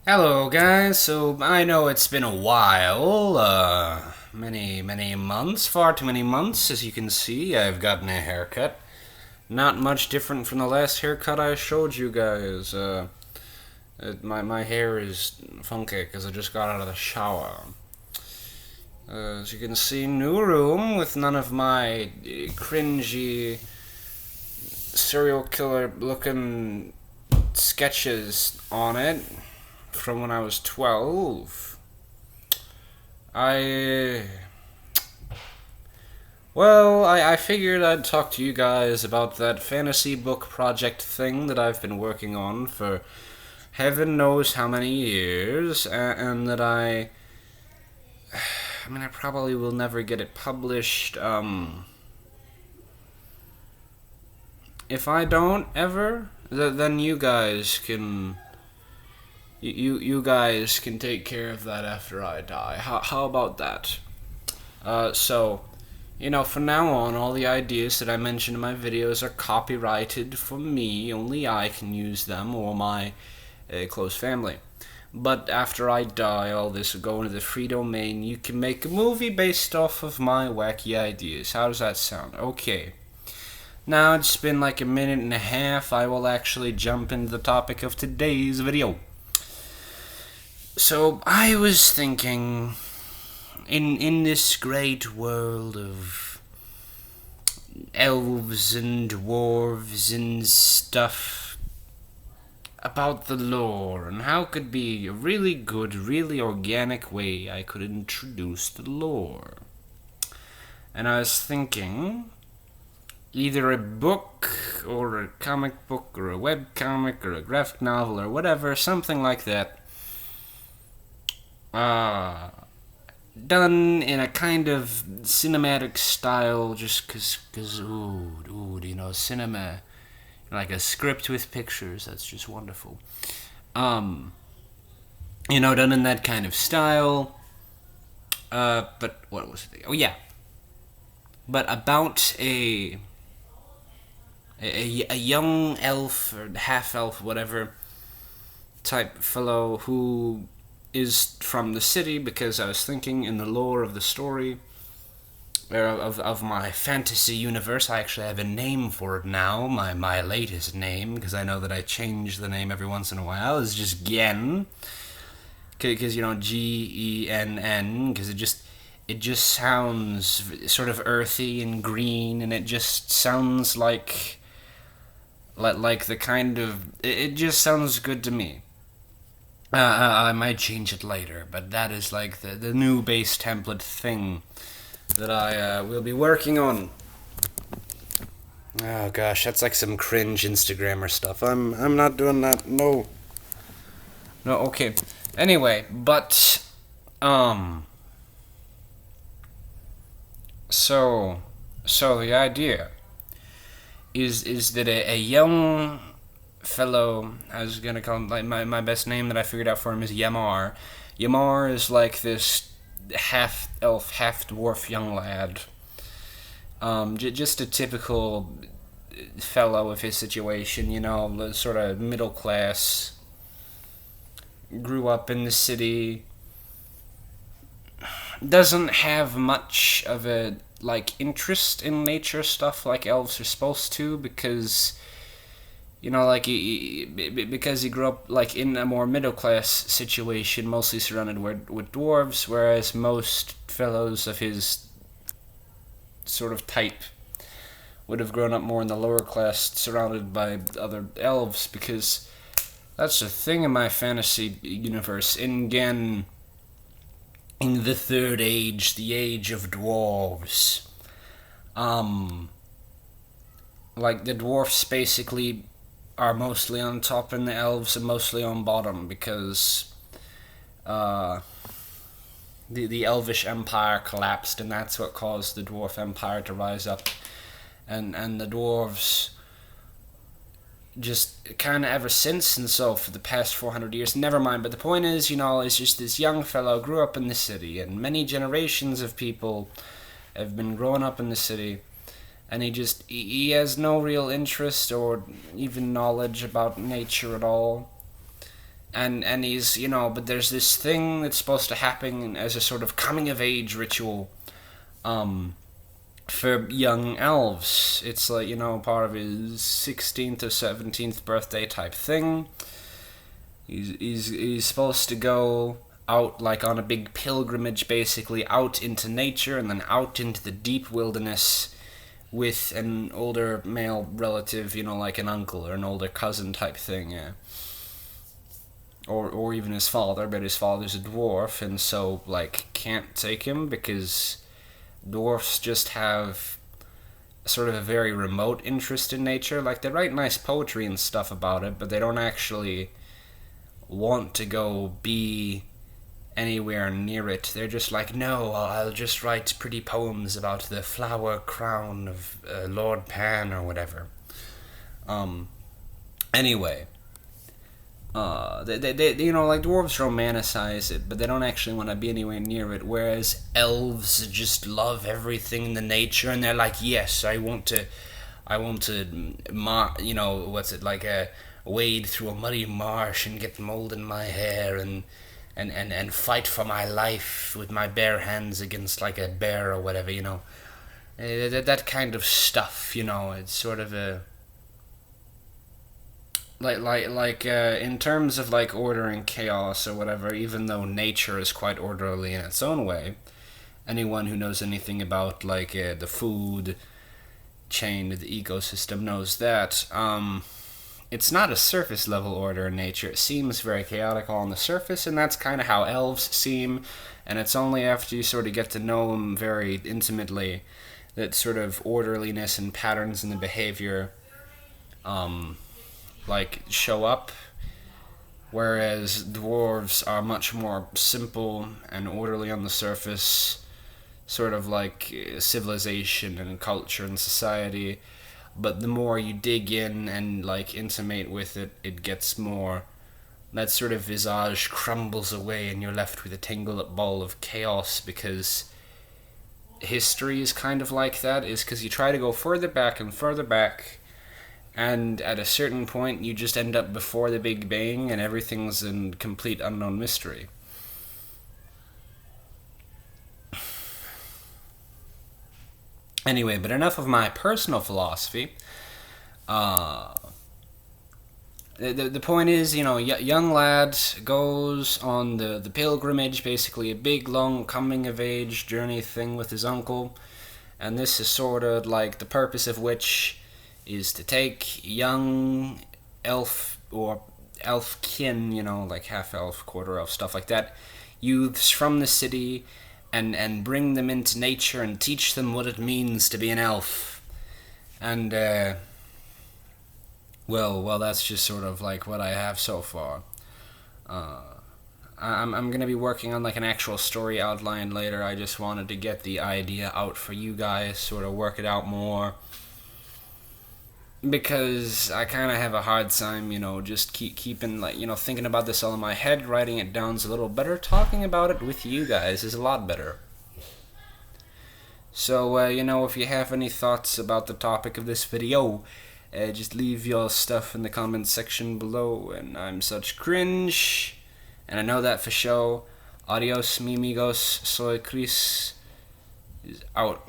Hello, guys. So I know it's been a while, many months, far too many months. As you can see, I've gotten a haircut. Not much different from the last haircut I showed you guys. My hair is funky because I just got out of the shower. As you can see, new room with none of my cringy serial killer looking sketches on it from when I was 12. I. Well, I figured I'd talk to you guys about that fantasy book project thing that I've been working on for heaven knows how many years, and that I mean, I probably will never get it published. If I don't ever, then you guys can. You guys can take care of that after I die. How about that? So, from now on, all the ideas that I mention in my videos are copyrighted for me. Only I can use them or my close family. But after I die, all this will go into the free domain. You can make a movie based off of my wacky ideas. How does that sound? Okay. Now it's been like a minute and a half. I will actually jump into the topic of today's video. So I was thinking, in this great world of elves and dwarves and stuff, about the lore and how could be a really good, really organic way I could introduce the lore. And I was thinking either a book or a comic book or a web comic or a graphic novel or whatever, something like that. Done in a kind of cinematic style, just cause, cinema, like a script with pictures, that's just wonderful. Done in that kind of style. But what was it? Oh yeah, but about a young elf or half elf, whatever type fellow who is from the city, because I was thinking in the lore of the story, of my fantasy universe. I actually have a name for it now. My latest name, because I know that I change the name every once in a while, is just Gen. Because, Genn, because it just sounds sort of earthy and green, and it just sounds like the kind of, it just sounds good to me. I might change it later, but that is like the new base template thing that I will be working on. Oh gosh, that's like some cringe Instagrammer stuff. I'm not doing that. No. No, okay. Anyway, but so the idea is that a young fellow, I was gonna call him, like, my best name that I figured out for him is Yamar. Yamar is like this half elf, half dwarf young lad. Just a typical fellow of his situation, sort of middle class. Grew up in the city. Doesn't have much of a interest in nature stuff like elves are supposed to, because because he grew up in a more middle class situation, mostly surrounded with dwarves, whereas most fellows of his sort of type would have grown up more in the lower class, surrounded by other elves, because that's the thing in my fantasy universe. In the Third Age, the Age of Dwarves, the dwarfs basically are mostly on top and the elves are mostly on bottom, because the elvish empire collapsed, and that's what caused the dwarf empire to rise up, and the dwarves just kind of ever since, and so for the past 400 years, never mind, but the point is, it's just this young fellow grew up in the city, and many generations of people have been growing up in the city, and he has no real interest or even knowledge about nature at all. and he's, but there's this thing that's supposed to happen as a sort of coming of age ritual, um, for young elves. It's like, part of his 16th or 17th birthday type thing. He's supposed to go out like on a big pilgrimage, basically out into nature and then out into the deep wilderness with an older male relative, like an uncle or an older cousin type thing, yeah. Or even his father, but his father's a dwarf, and so like can't take him because dwarfs just have sort of a very remote interest in nature. Like, they write nice poetry and stuff about it, but they don't actually want to go be anywhere near it. They're just like, no, I'll just write pretty poems about the flower crown of Lord Pan or whatever. Anyway, they like dwarves romanticize it, but they don't actually want to be anywhere near it. Whereas elves just love everything in the nature, and they're like, yes, I want to, what's it like, wade through a muddy marsh and get mold in my hair and fight for my life with my bare hands against like a bear or whatever, that kind of stuff. It's sort of a in terms of like order and chaos or whatever, even though nature is quite orderly in its own way, anyone who knows anything about like the food chain, the ecosystem, knows that it's not a surface level order in nature. It seems very chaotic on the surface, and that's kind of how elves seem, and it's only after you sort of get to know them very intimately that sort of orderliness and patterns in the behavior like show up, whereas dwarves are much more simple and orderly on the surface, sort of like civilization and culture and society. But the more you dig in and like intimate with it, it gets more, that sort of visage crumbles away and you're left with a tangled up ball of chaos, because history is kind of like that, is because you try to go further back and further back, and at a certain point you just end up before the Big Bang and everything's in complete unknown mystery. Anyway, but enough of my personal philosophy. The point is, young lad goes on the pilgrimage, basically a big, long coming-of-age journey thing with his uncle, and this is sort of like the purpose of which is to take young elf or elfkin, like half-elf, quarter-elf, stuff like that, youths from the city, and bring them into nature and teach them what it means to be an elf. And, well, that's just sort of like what I have so far. I'm gonna be working on like an actual story outline later. I just wanted to get the idea out for you guys, sort of work it out more, because I kind of have a hard time, just keeping like, thinking about this all in my head. Writing it down's a little better. Talking about it with you guys is a lot better. So, if you have any thoughts about the topic of this video, just leave your stuff in the comments section below. And I'm such cringe, and I know that for sure. Adios, mi amigos. Soy Chris. Is out.